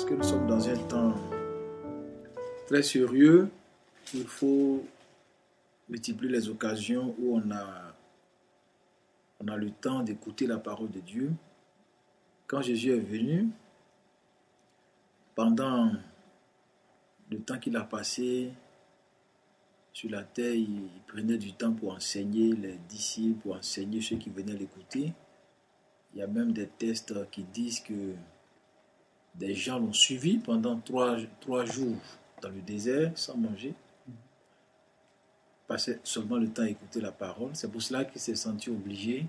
parce que nous sommes dans un temps très sérieux. Il faut multiplier les occasions où on a le temps d'écouter la parole de Dieu. Quand Jésus est venu, pendant le temps qu'il a passé sur la terre, il prenait du temps pour enseigner les disciples, pour enseigner ceux qui venaient l'écouter. Il y a même des textes qui disent que des gens l'ont suivi pendant trois jours dans le désert sans manger. Passait seulement le temps à écouter la parole. C'est pour cela qu'il s'est senti obligé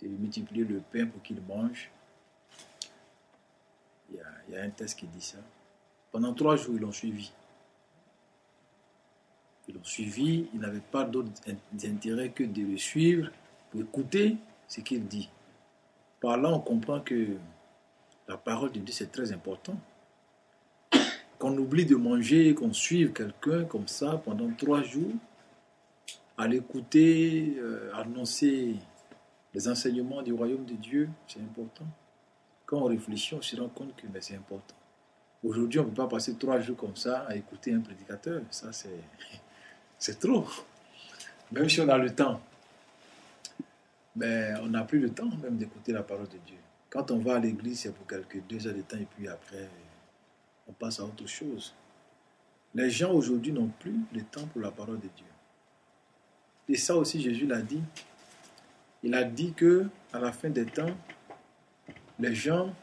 de multiplier le pain pour qu'il mange. Il y a un texte qui dit ça. Pendant 3 jours, ils l'ont suivi. Ils l'ont suivi, ils n'avaient pas d'autre intérêt que de le suivre pour écouter ce qu'il dit. Par là, on comprend que la parole de Dieu, c'est très important. Qu'on oublie de manger, qu'on suive quelqu'un comme ça pendant 3 jours, à l'écouter, annoncer les enseignements du royaume de Dieu, c'est important. Quand on réfléchit, on se rend compte que c'est important. Aujourd'hui, on ne peut pas passer 3 jours comme ça à écouter un prédicateur. Ça, c'est trop. Même si on a le temps. Mais on n'a plus le temps même d'écouter la parole de Dieu. Quand on va à l'église, c'est pour quelques 2 heures de temps et puis après, on passe à autre chose. Les gens aujourd'hui n'ont plus le temps pour la parole de Dieu. Et ça aussi, Jésus l'a dit. Il a dit que à la fin des temps, les gens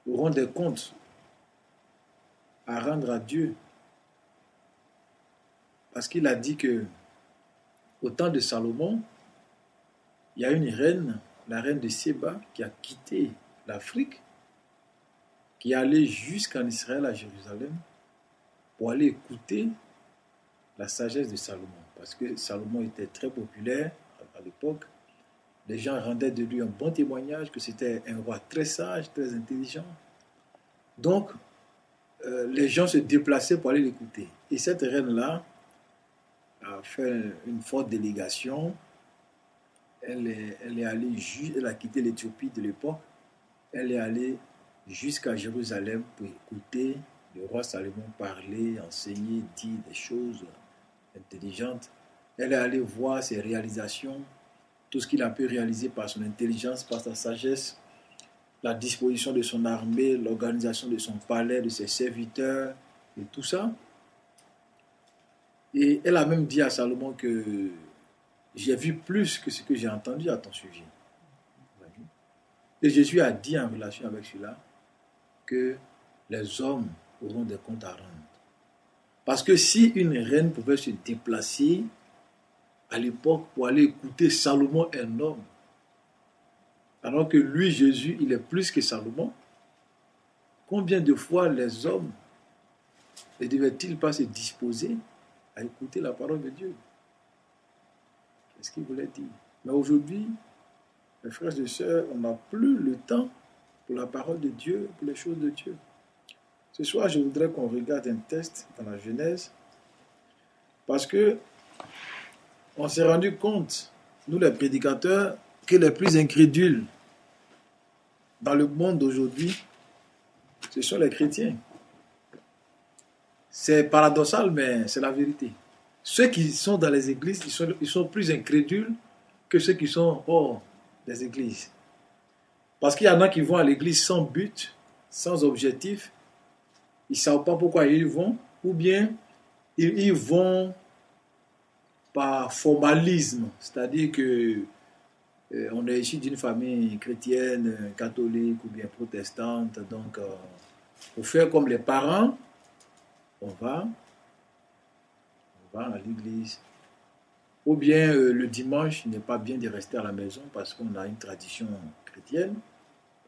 auront des comptes à rendre à Dieu. Parce qu'il a dit que au temps de Salomon, il y a une reine, la reine de Séba, qui a quitté l'Afrique, qui est allée jusqu'en Israël, à Jérusalem, pour aller écouter la sagesse de Salomon. Parce que Salomon était très populaire à l'époque. Les gens rendaient de lui un bon témoignage, que c'était un roi très sage, très intelligent. Donc, les gens se déplaçaient pour aller l'écouter. Et cette reine-là a fait une forte délégation. Elle est allée, elle a quitté l'Éthiopie de l'époque. Elle est allée jusqu'à Jérusalem pour écouter le roi Salomon parler, enseigner, dire des choses intelligentes. Elle est allée voir ses réalisations, tout ce qu'il a pu réaliser par son intelligence, par sa sagesse, la disposition de son armée, l'organisation de son palais, de ses serviteurs, et tout ça. Et elle a même dit à Salomon que j'ai vu plus que ce que j'ai entendu à ton sujet. Et Jésus a dit en relation avec cela que les hommes auront des comptes à rendre. Parce que si une reine pouvait se déplacer à l'époque pour aller écouter Salomon, un homme, alors que lui, Jésus, il est plus que Salomon, combien de fois les hommes ne devaient-ils pas se disposer à écouter la parole de Dieu? Qu'est-ce qu'il voulait dire? Mais aujourd'hui, mes frères et sœurs, on n'a plus le temps pour la parole de Dieu, pour les choses de Dieu. Ce soir, je voudrais qu'on regarde un texte dans la Genèse, parce que on s'est rendu compte, nous les prédicateurs, que les plus incrédules dans le monde d'aujourd'hui, ce sont les chrétiens. C'est paradoxal, mais c'est la vérité. Ceux qui sont dans les églises, ils sont plus incrédules que ceux qui sont hors des églises. Parce qu'il y en a qui vont à l'église sans but, sans objectif. Ils ne savent pas pourquoi ils vont, ou bien ils vont par formalisme. C'est-à-dire que on est issu d'une famille chrétienne, catholique ou bien protestante. Donc, pour faire comme les parents, on va à l'église. Ou bien le dimanche, il n'est pas bien de rester à la maison parce qu'on a une tradition chrétienne.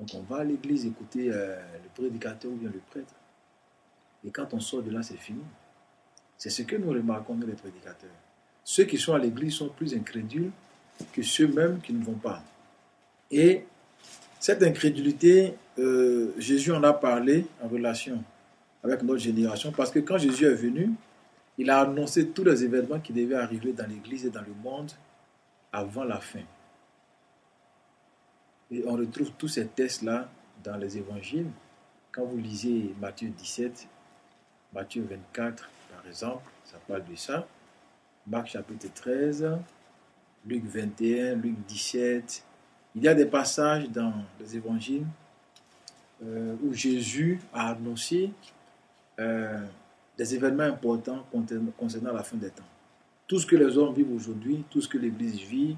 Donc on va à l'église écouter le prédicateur ou bien le prêtre. Et quand on sort de là, c'est fini. C'est ce que nous remarquons, nous les prédicateurs. Ceux qui sont à l'église sont plus incrédules que ceux-mêmes qui ne vont pas. Et cette incrédulité, Jésus en a parlé en relation avec notre génération, parce que quand Jésus est venu, il a annoncé tous les événements qui devaient arriver dans l'église et dans le monde avant la fin. Et on retrouve tous ces textes-là dans les évangiles. Quand vous lisez Matthieu 17, Matthieu 24, par exemple, ça parle de ça. Marc chapitre 13, Luc 21, Luc 17. Il y a des passages dans les évangiles où Jésus a annoncé des événements importants concernant la fin des temps. Tout ce que les hommes vivent aujourd'hui, tout ce que l'Église vit,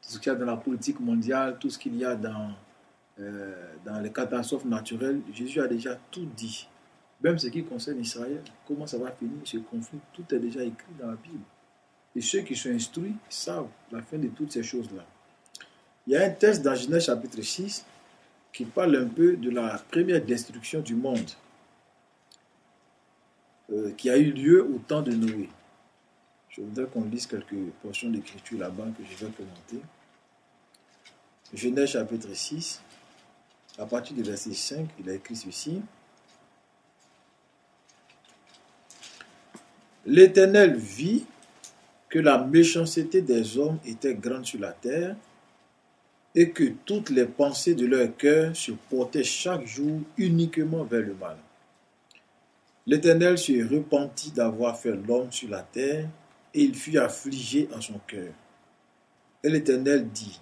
tout ce qu'il y a dans la politique mondiale, tout ce qu'il y a dans les catastrophes naturelles, Jésus a déjà tout dit. Même ce qui concerne Israël, comment ça va finir ce conflit, tout est déjà écrit dans la Bible. Et ceux qui sont instruits savent la fin de toutes ces choses-là. Il y a un texte dans Genèse chapitre 6 qui parle un peu de la première destruction du monde qui a eu lieu au temps de Noé. Je voudrais qu'on lise quelques portions d'écriture là-bas que je vais commenter. Genèse chapitre 6, à partir du verset 5, il a écrit ceci. L'Éternel vit que la méchanceté des hommes était grande sur la terre et que toutes les pensées de leur cœur se portaient chaque jour uniquement vers le mal. L'Éternel se repentit d'avoir fait l'homme sur la terre et il fut affligé en son cœur. Et l'Éternel dit,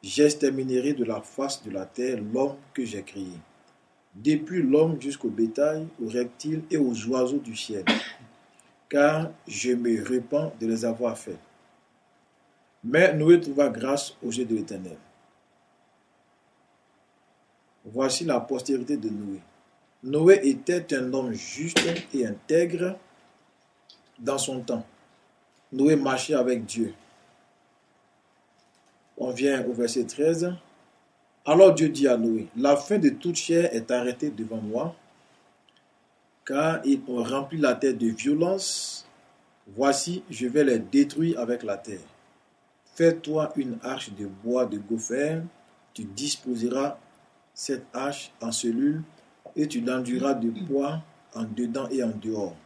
j'exterminerai de la face de la terre l'homme que j'ai créé, depuis l'homme jusqu'au bétail, aux reptiles et aux oiseaux du ciel, car je me repens de les avoir faits. Mais Noé trouva grâce aux yeux de l'Éternel. Voici la postérité de Noé. Noé était un homme juste et intègre dans son temps. Noé marchait avec Dieu. On vient au verset 13. Alors Dieu dit à Noé, la fin de toute chair est arrêtée devant moi, car ils ont rempli la terre de violence. Voici, je vais les détruire avec la terre. Fais-toi une arche de bois de gopher, tu disposeras cette arche en cellules et tu l'enduiras de poids en dedans et en dehors.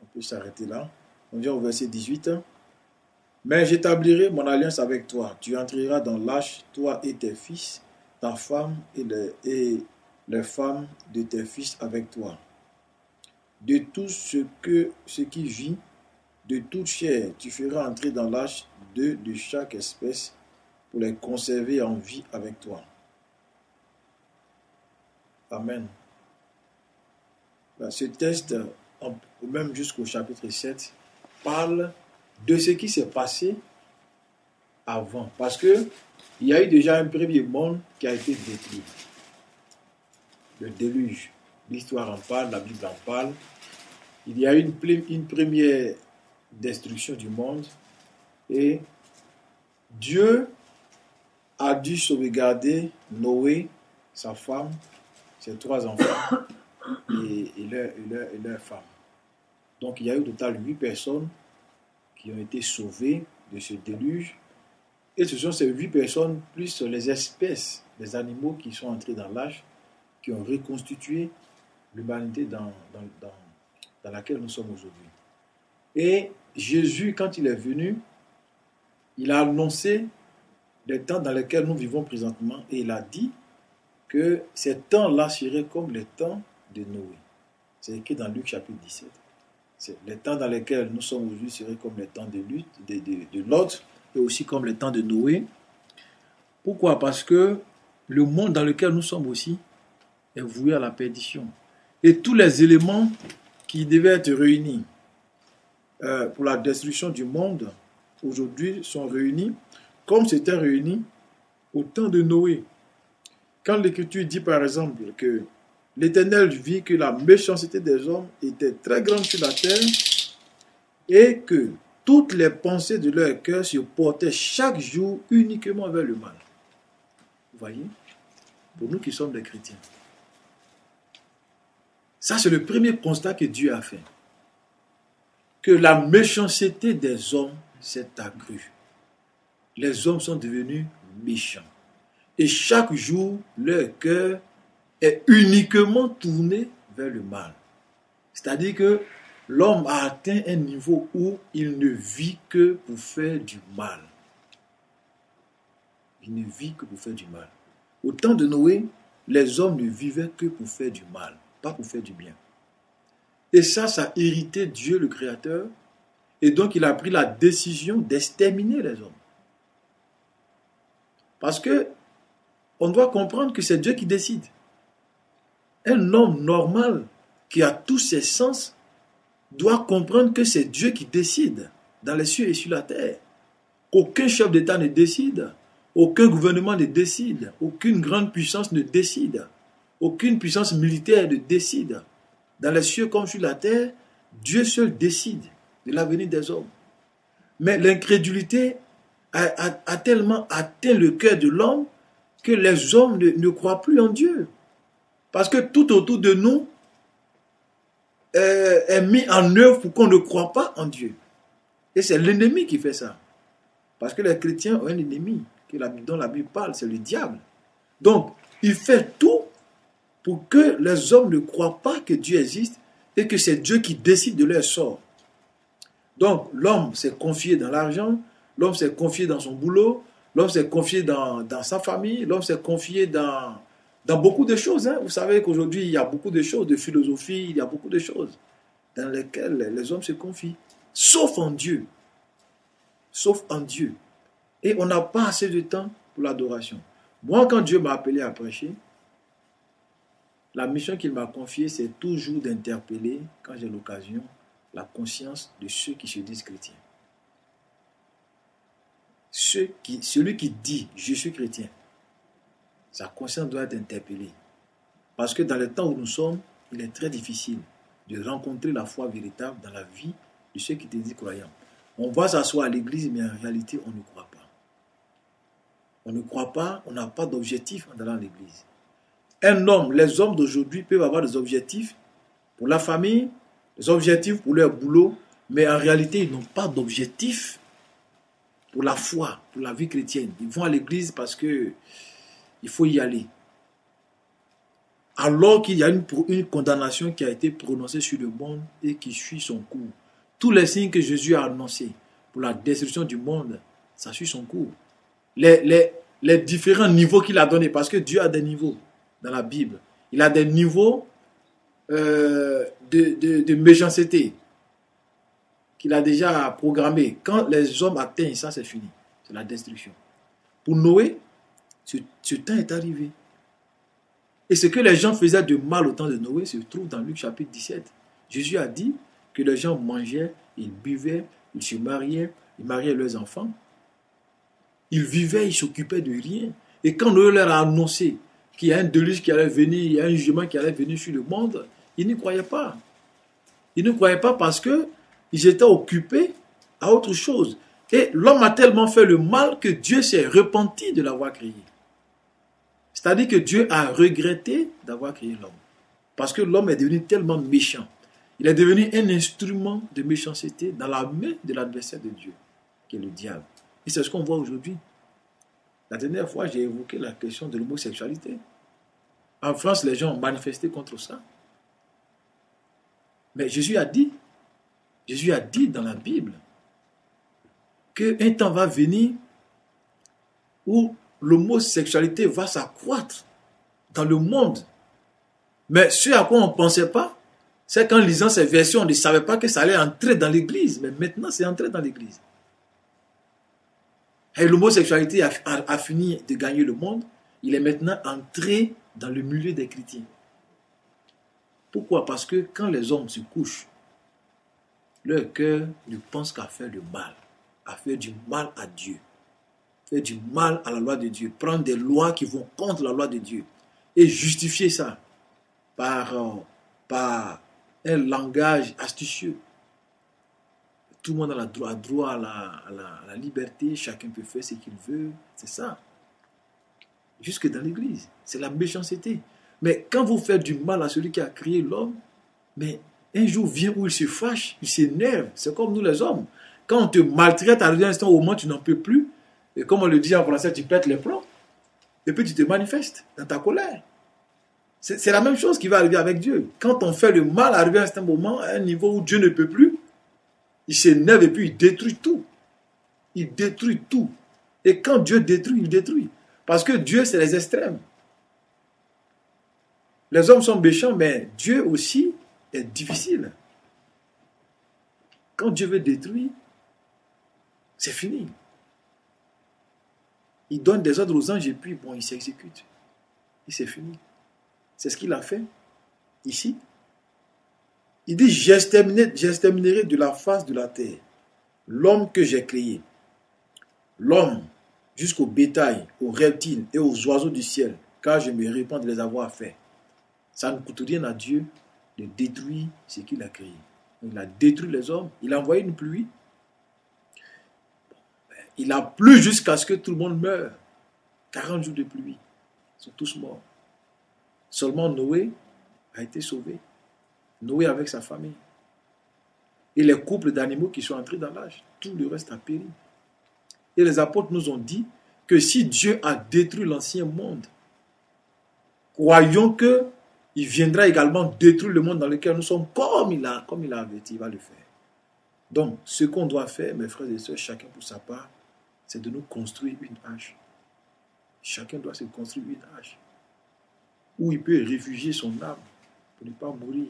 On peut s'arrêter là. On vient au verset 18. Mais j'établirai mon alliance avec toi. Tu entreras dans l'arche, toi et tes fils, ta femme et les femmes de tes fils avec toi. De tout ce qui vit, de toute chair, tu feras entrer dans l'arche 2 de chaque espèce pour les conserver en vie avec toi. Amen. Ce texte, même jusqu'au chapitre 7, parle de ce qui s'est passé avant. Parce que il y a eu déjà un premier monde qui a été détruit. Le déluge. L'histoire en parle, la Bible en parle. Il y a eu une première destruction du monde et Dieu a dû sauvegarder Noé, sa femme, ses 3 enfants et leur femme. Donc il y a eu au total 8 personnes qui ont été sauvées de ce déluge. Et ce sont ces 8 personnes, plus les espèces, les animaux qui sont entrés dans l'arche, qui ont reconstitué l'humanité dans laquelle nous sommes aujourd'hui. Et Jésus, quand il est venu, il a annoncé les temps dans lesquels nous vivons présentement et il a dit que ces temps-là seraient comme les temps de Noé. C'est écrit dans Luc chapitre 17. Les temps dans lesquels nous sommes aujourd'hui seraient comme les temps de Lot et aussi comme les temps de Noé. Pourquoi? Parce que le monde dans lequel nous sommes aussi est voué à la perdition. Et tous les éléments qui devaient être réunis pour la destruction du monde aujourd'hui sont réunis comme c'était réuni au temps de Noé. Quand l'Écriture dit par exemple que l'Éternel vit que la méchanceté des hommes était très grande sur la terre et que toutes les pensées de leur cœur se portaient chaque jour uniquement vers le mal. Vous voyez? Pour nous qui sommes des chrétiens. Ça, c'est le premier constat que Dieu a fait. Que la méchanceté des hommes s'est accrue. Les hommes sont devenus méchants. Et chaque jour, leur cœur est uniquement tourné vers le mal. C'est-à-dire que l'homme a atteint un niveau où il ne vit que pour faire du mal. Il ne vit que pour faire du mal. Au temps de Noé, les hommes ne vivaient que pour faire du mal, pas pour faire du bien. Et ça a irrité Dieu le Créateur. Et donc il a pris la décision d'exterminer les hommes. Parce que on doit comprendre que c'est Dieu qui décide. Un homme normal qui a tous ses sens doit comprendre que c'est Dieu qui décide dans les cieux et sur la terre. Aucun chef d'État ne décide, aucun gouvernement ne décide, aucune grande puissance ne décide, aucune puissance militaire ne décide. Dans les cieux comme sur la terre, Dieu seul décide de l'avenir des hommes. Mais l'incrédulité a tellement atteint le cœur de l'homme que les hommes ne croient plus en Dieu. Parce que tout autour de nous est mis en œuvre pour qu'on ne croit pas en Dieu. Et c'est l'ennemi qui fait ça. Parce que les chrétiens ont un ennemi dont la Bible parle, c'est le diable. Donc, il fait tout pour que les hommes ne croient pas que Dieu existe et que c'est Dieu qui décide de leur sort. Donc, l'homme s'est confié dans l'argent, l'homme s'est confié dans son boulot, l'homme s'est confié dans sa famille, l'homme s'est confié dans beaucoup de choses. Hein. Vous savez qu'aujourd'hui, il y a beaucoup de choses, de philosophie, il y a beaucoup de choses dans lesquelles les hommes se confient. Sauf en Dieu. Sauf en Dieu. Et on n'a pas assez de temps pour l'adoration. Moi, quand Dieu m'a appelé à prêcher, la mission qu'il m'a confiée, c'est toujours d'interpeller, quand j'ai l'occasion, la conscience de ceux qui se disent chrétiens. Celui qui dit « je suis chrétien », sa conscience doit être interpellée. Parce que dans le temps où nous sommes, il est très difficile de rencontrer la foi véritable dans la vie de ceux qui te disent croyants. On va s'asseoir à l'église, mais en réalité, on ne croit pas. On ne croit pas, on n'a pas d'objectif en allant à l'église. Les hommes d'aujourd'hui peuvent avoir des objectifs pour la famille, des objectifs pour leur boulot, mais en réalité, ils n'ont pas d'objectif pour la foi, pour la vie chrétienne. Ils vont à l'église parce que il faut y aller. Alors qu'il y a une condamnation qui a été prononcée sur le monde et qui suit son cours. Tous les signes que Jésus a annoncés pour la destruction du monde, ça suit son cours. Les différents niveaux qu'il a donnés, parce que Dieu a des niveaux dans la Bible. Il a des niveaux de méchanceté qu'il a déjà programmés. Quand les hommes atteignent ça, c'est fini. C'est la destruction. Pour Noé, ce temps est arrivé. Et ce que les gens faisaient de mal au temps de Noé se trouve dans Luc chapitre 17. Jésus a dit que les gens mangeaient, ils buvaient, ils se mariaient, ils mariaient leurs enfants. Ils vivaient, ils s'occupaient de rien. Et quand Noé leur a annoncé qu'il y a un déluge qui allait venir, il y a un jugement qui allait venir sur le monde, ils n'y croyaient pas. Ils ne croyaient pas parce qu'ils étaient occupés à autre chose. Et l'homme a tellement fait le mal que Dieu s'est repenti de l'avoir créé. C'est-à-dire que Dieu a regretté d'avoir créé l'homme. Parce que l'homme est devenu tellement méchant. Il est devenu un instrument de méchanceté dans la main de l'adversaire de Dieu, qui est le diable. Et c'est ce qu'on voit aujourd'hui. La dernière fois, j'ai évoqué la question de l'homosexualité. En France, les gens ont manifesté contre ça. Mais Jésus a dit dans la Bible qu'un temps va venir où l'homosexualité va s'accroître dans le monde. Mais ce à quoi on ne pensait pas, c'est qu'en lisant ces versions, on ne savait pas que ça allait entrer dans l'église. Mais maintenant, c'est entré dans l'église. Et l'homosexualité a fini de gagner le monde. Il est maintenant entré dans le milieu des chrétiens. Pourquoi? Parce que quand les hommes se couchent, leur cœur ne pense qu'à faire le mal, à faire du mal à Dieu, faire du mal à la loi de Dieu, prendre des lois qui vont contre la loi de Dieu et justifier ça par un langage astucieux. Tout le monde a droit à la liberté, chacun peut faire ce qu'il veut, c'est ça. Jusque dans l'église, c'est la méchanceté. Mais quand vous faites du mal à celui qui a créé l'homme, mais un jour vient où il se fâche, il s'énerve, c'est comme nous les hommes. Quand on te maltraite, arrivé un instant au moment où tu n'en peux plus, et comme on le dit en français, tu pètes les plombs, et puis tu te manifestes dans ta colère. C'est la même chose qui va arriver avec Dieu. Quand on fait le mal, arrivé à un certain moment, à un niveau où Dieu ne peut plus, il s'énerve et puis il détruit tout. Il détruit tout. Et quand Dieu détruit, il détruit. Parce que Dieu, c'est les extrêmes. Les hommes sont méchants, mais Dieu aussi est difficile. Quand Dieu veut détruire, c'est fini. Il donne des ordres aux anges et puis, bon, il s'exécute. Et c'est fini. C'est ce qu'il a fait ici. Il dit, j'exterminerai de la face de la terre l'homme que j'ai créé. L'homme jusqu'au bétail, aux reptiles et aux oiseaux du ciel, car je me répands de les avoir faits. Ça ne coûte rien à Dieu de détruire ce qu'il a créé. Il a détruit les hommes, il a envoyé une pluie. Il a plu jusqu'à ce que tout le monde meure. 40 jours de pluie. Ils sont tous morts. Seulement Noé a été sauvé. Noé avec sa famille. Et les couples d'animaux qui sont entrés dans l'âge. Tout le reste a péri. Et les apôtres nous ont dit que si Dieu a détruit l'ancien monde, croyons qu'il viendra également détruire le monde dans lequel nous sommes comme il a averti, il va le faire. Donc, ce qu'on doit faire, mes frères et sœurs, chacun pour sa part, c'est de nous construire une hache. Chacun doit se construire une hache où il peut réfugier son âme pour ne pas mourir.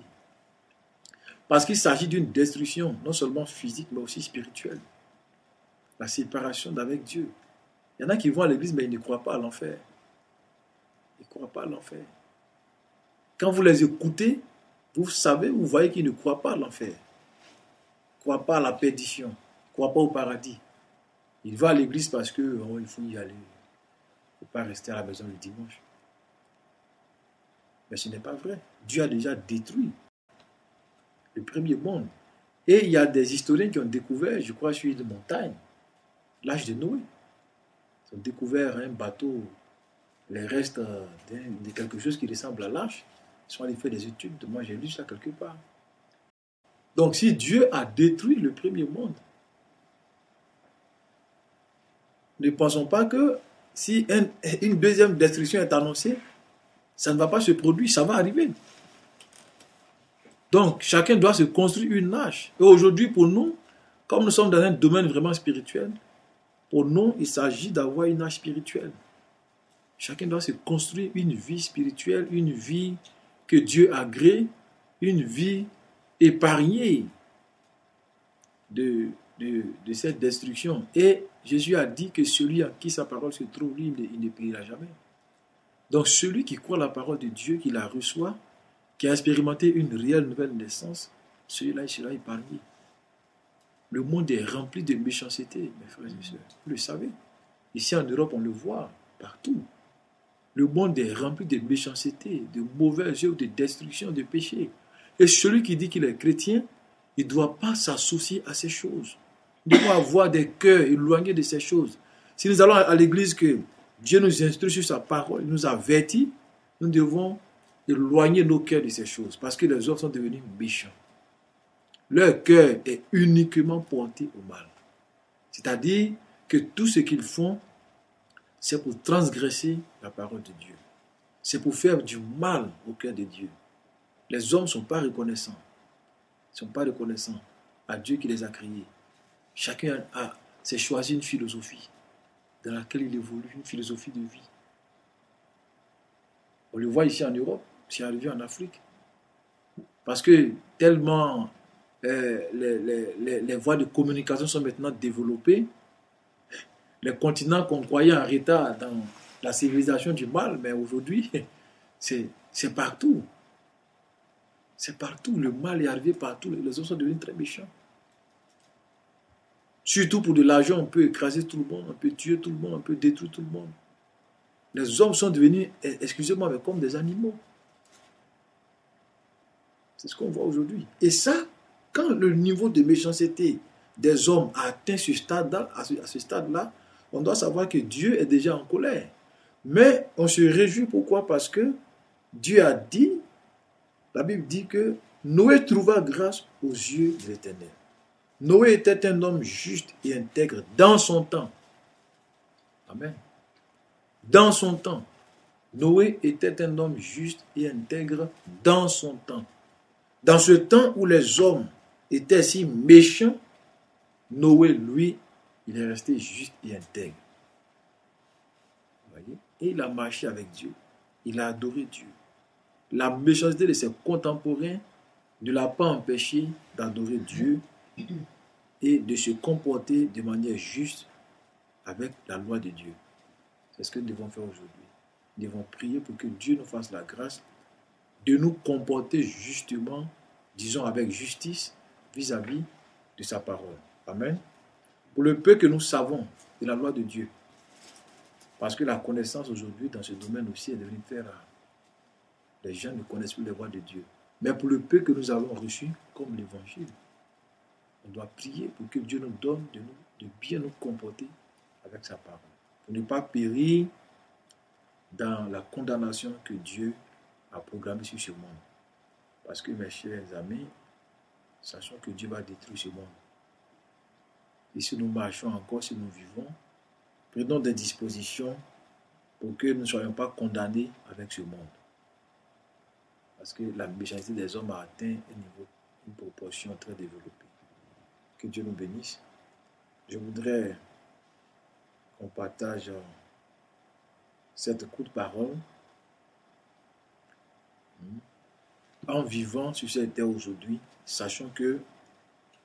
Parce qu'il s'agit d'une destruction, non seulement physique, mais aussi spirituelle. La séparation d'avec Dieu. Il y en a qui vont à l'église, mais ils ne croient pas à l'enfer. Ils ne croient pas à l'enfer. Quand vous les écoutez, vous savez, vous voyez qu'ils ne croient pas à l'enfer. Ils ne croient pas à la perdition. Ils ne croient pas au paradis. Ils vont à l'église parce qu'il faut y aller. Il ne faut pas rester à la maison le dimanche. Mais ce n'est pas vrai. Dieu a déjà détruit le premier monde. Et il y a des historiens qui ont découvert, je crois, sur une montagne, l'âge de Noé. Ils ont découvert un bateau, les restes de quelque chose qui ressemble à l'arche. Ils sont allés faire des études. Moi, j'ai lu ça quelque part. Donc, si Dieu a détruit le premier monde, ne pensons pas que si une deuxième destruction est annoncée, ça ne va pas se produire, ça va arriver. Donc, chacun doit se construire une hache. Et aujourd'hui, pour nous, comme nous sommes dans un domaine vraiment spirituel, pour nous, il s'agit d'avoir une hache spirituelle. Chacun doit se construire une vie spirituelle, une vie que Dieu agrée, une vie épargnée de cette destruction. Et Jésus a dit que celui en qui sa parole se trouve, lui, il ne périra jamais. Donc celui qui croit la parole de Dieu, qui la reçoit, qui a expérimenté une réelle nouvelle naissance, celui-là, il sera épargné. Le monde est rempli de méchanceté, mes frères et sœurs. Vous le savez. Ici en Europe, on le voit partout. Le monde est rempli de méchanceté, de mauvais œuvres, de destruction, de péché. Et celui qui dit qu'il est chrétien, il ne doit pas s'associer à ces choses. Nous devons avoir des cœurs éloignés de ces choses. Si nous allons à l'église que Dieu nous instruit sur sa parole, il nous avertit, nous devons éloigner nos cœurs de ces choses parce que les autres sont devenus méchants. Leur cœur est uniquement porté au mal. C'est-à-dire que tout ce qu'ils font, c'est pour transgresser la parole de Dieu. C'est pour faire du mal au cœur de Dieu. Les hommes ne sont pas reconnaissants. Ils ne sont pas reconnaissants à Dieu qui les a créés. Chacun s'est choisi une philosophie dans laquelle il évolue, une philosophie de vie. On le voit ici en Europe, c'est arrivé en Afrique. Parce que tellement les voies de communication sont maintenant développées, les continents qu'on croyait en retard dans la civilisation du mal, mais aujourd'hui, c'est partout. C'est partout. Le mal est arrivé partout. Les hommes sont devenus très méchants. Surtout pour de l'argent, on peut écraser tout le monde, on peut tuer tout le monde, on peut détruire tout le monde. Les hommes sont devenus, excusez-moi, mais comme des animaux. C'est ce qu'on voit aujourd'hui. Et ça, quand le niveau de méchanceté des hommes a atteint ce stade-là, à ce stade-là, on doit savoir que Dieu est déjà en colère. Mais on se réjouit, pourquoi? Parce que Dieu a dit, la Bible dit que Noé trouva grâce aux yeux de l'Éternel. Noé était un homme juste et intègre dans son temps. Amen. Dans son temps. Noé était un homme juste et intègre dans son temps. Dans ce temps où les hommes étaient si méchants, Noé, lui, il est resté juste et intègre. Vous voyez? Et il a marché avec Dieu. Il a adoré Dieu. la méchanceté de ses contemporains ne l'a pas empêché d'adorer Dieu et de se comporter de manière juste avec la loi de Dieu. C'est ce que nous devons faire aujourd'hui. Nous devons prier pour que Dieu nous fasse la grâce de nous comporter justement, disons avec justice, vis-à-vis de sa parole. Amen. Pour le peu que nous savons de la loi de Dieu, parce que la connaissance aujourd'hui dans ce domaine aussi est devenue très rare. Les gens ne connaissent plus les voies de Dieu. Mais pour le peu que nous avons reçu, comme l'évangile, on doit prier pour que Dieu nous donne de bien nous comporter avec sa parole. Pour ne pas périr dans la condamnation que Dieu a programmée sur ce monde. Parce que mes chers amis, sachons que Dieu va détruire ce monde. Et si nous marchons encore, si nous vivons, prenons des dispositions pour que nous ne soyons pas condamnés avec ce monde. Parce que la méchanceté des hommes a atteint une proportion très développée. Que Dieu nous bénisse. Je voudrais qu'on partage cette courte parole en vivant sur cette terre aujourd'hui, sachant que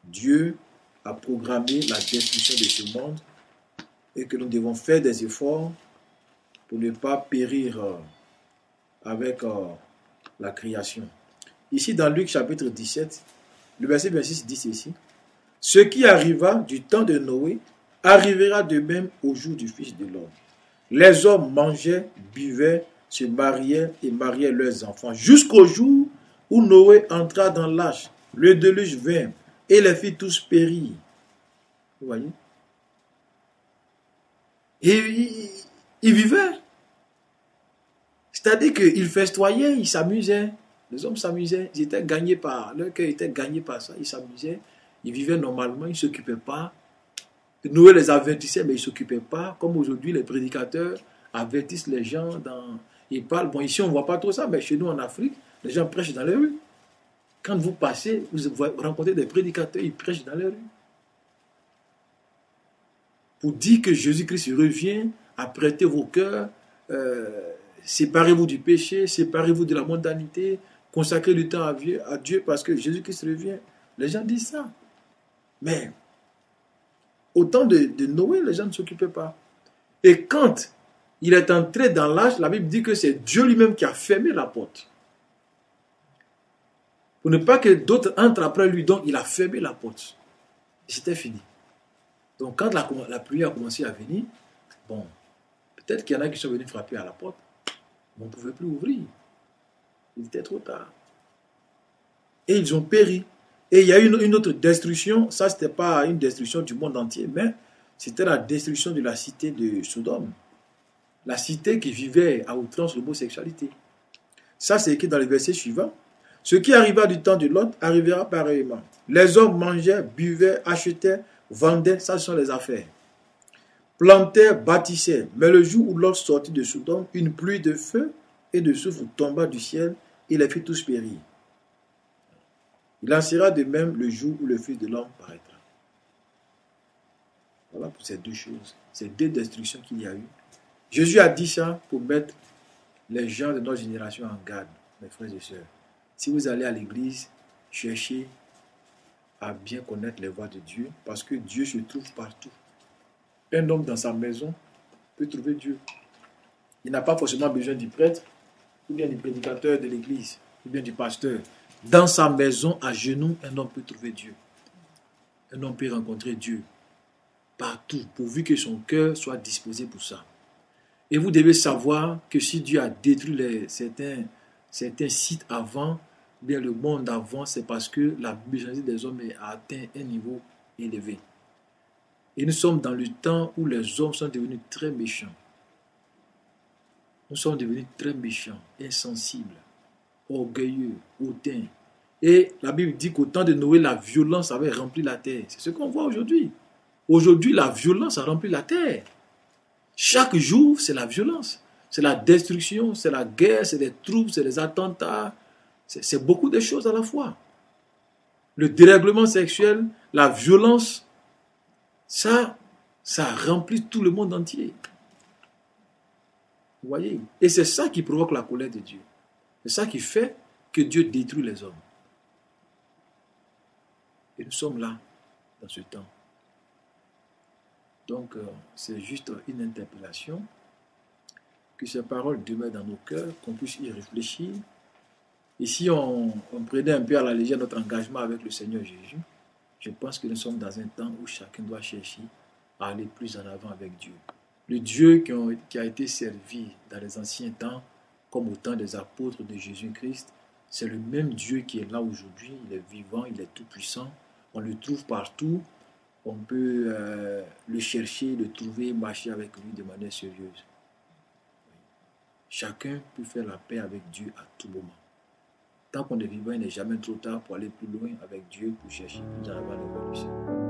Dieu a programmé la destruction de ce monde et que nous devons faire des efforts pour ne pas périr avec la création. Ici dans Luc chapitre 17, le verset 26 dit ceci: ce qui arriva du temps de Noé arrivera de même au jour du Fils de l'homme. Les hommes mangeaient, buvaient, se mariaient et mariaient leurs enfants jusqu'au jour où Noé entra dans l'âge. Le déluge vint et les fit tous périr. Vous voyez? Et ils vivaient. C'est-à-dire qu'ils festoyaient, ils s'amusaient. Les hommes s'amusaient, ils étaient gagnés par, leur cœur était gagné par ça, ils s'amusaient, ils vivaient normalement, ils ne s'occupaient pas. Noé les avertissait, mais ils ne s'occupaient pas. Comme aujourd'hui, les prédicateurs avertissent les gens, ils parlent. Bon, ici, on ne voit pas trop ça, mais chez nous en Afrique, les gens prêchent dans les rues. Quand vous passez, vous rencontrez des prédicateurs, ils prêchent dans les rues. Pour dire que Jésus-Christ revient à prêter vos cœurs, séparez-vous du péché, séparez-vous de la mondanité, consacrez du temps à Dieu parce que Jésus-Christ revient. Les gens disent ça. Mais au temps de Noé, les gens ne s'occupaient pas. Et quand il est entré dans l'âge, la Bible dit que c'est Dieu lui-même qui a fermé la porte. Pour ne pas que d'autres entrent après lui, donc il a fermé la porte. C'était fini. Donc quand la pluie a commencé à venir, bon, peut-être qu'il y en a qui sont venus frapper à la porte, mais on ne pouvait plus ouvrir. Il était trop tard. Et ils ont péri. Et il y a eu une autre destruction. Ça, ce n'était pas une destruction du monde entier, mais c'était la destruction de la cité de Sodome. La cité qui vivait à outrance l'homosexualité. Ça, c'est écrit dans le verset suivant. Ce qui arriva du temps de Lot arrivera pareillement. Les hommes mangeaient, buvaient, achetaient, vendaient, ça ce sont les affaires. Plantaient, bâtissaient. Mais le jour où Lot sortit de Sodome, une pluie de feu et de soufre tomba du ciel et les fit tous périr. Il en sera de même le jour où le Fils de l'homme paraîtra. Voilà pour ces deux choses, ces deux destructions qu'il y a eu. Jésus a dit ça pour mettre les gens de notre génération en garde, mes frères et sœurs. Si vous allez à l'église, cherchez à bien connaître les voies de Dieu, parce que Dieu se trouve partout. Un homme dans sa maison peut trouver Dieu. Il n'a pas forcément besoin du prêtre, ou bien du prédicateur de l'église, ou bien du pasteur. Dans sa maison, à genoux, un homme peut trouver Dieu. Un homme peut rencontrer Dieu partout, pourvu que son cœur soit disposé pour ça. Et vous devez savoir que si Dieu a détruit certains sites avant, bien le monde avant, c'est parce que la méchanceté des hommes a atteint un niveau élevé. Et nous sommes dans le temps où les hommes sont devenus très méchants. Nous sommes devenus très méchants, insensibles, orgueilleux, hautains. Et la Bible dit qu'au temps de Noé, la violence avait rempli la terre. C'est ce qu'on voit aujourd'hui. Aujourd'hui, la violence a rempli la terre. Chaque jour, c'est la violence. C'est la destruction, c'est la guerre, c'est des troubles, c'est des attentats. C'est beaucoup de choses à la fois. Le dérèglement sexuel, la violence, ça remplit tout le monde entier. Vous voyez? Et c'est ça qui provoque la colère de Dieu. C'est ça qui fait que Dieu détruit les hommes. Et nous sommes là, dans ce temps. Donc, c'est juste une interpellation, que ces paroles demeurent dans nos cœurs, qu'on puisse y réfléchir. Et si on prenait un peu à la légère notre engagement avec le Seigneur Jésus, je pense que nous sommes dans un temps où chacun doit chercher à aller plus en avant avec Dieu. Le Dieu qui a été servi dans les anciens temps, comme au temps des apôtres de Jésus-Christ, c'est le même Dieu qui est là aujourd'hui. Il est vivant, il est tout-puissant. On le trouve partout. On peut le chercher, le trouver, marcher avec lui de manière sérieuse. Chacun peut faire la paix avec Dieu à tout moment. Tant qu'on est vivant, il n'est jamais trop tard pour aller plus loin avec Dieu, pour chercher plus en avant l'évolution.